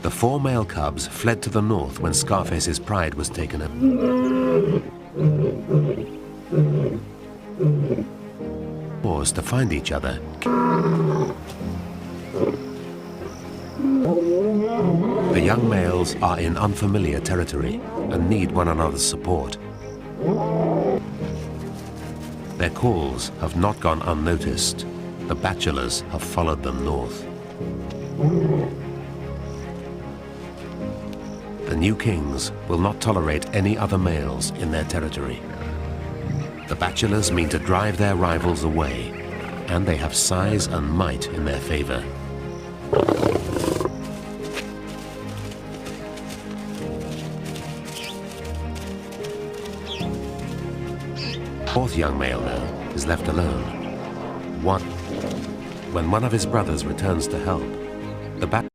The 4 male cubs fled to the north when Scarface's pride was taken up. Forced to find each other. The young males are in unfamiliar territory and need one another's support. Their calls have not gone unnoticed. The bachelors have followed them north. The new kings will not tolerate any other males in their territory. The bachelors mean to drive their rivals away, and they have size and might in their favor. Fourth young male, though, is left alone. When one of his brothers returns to help, the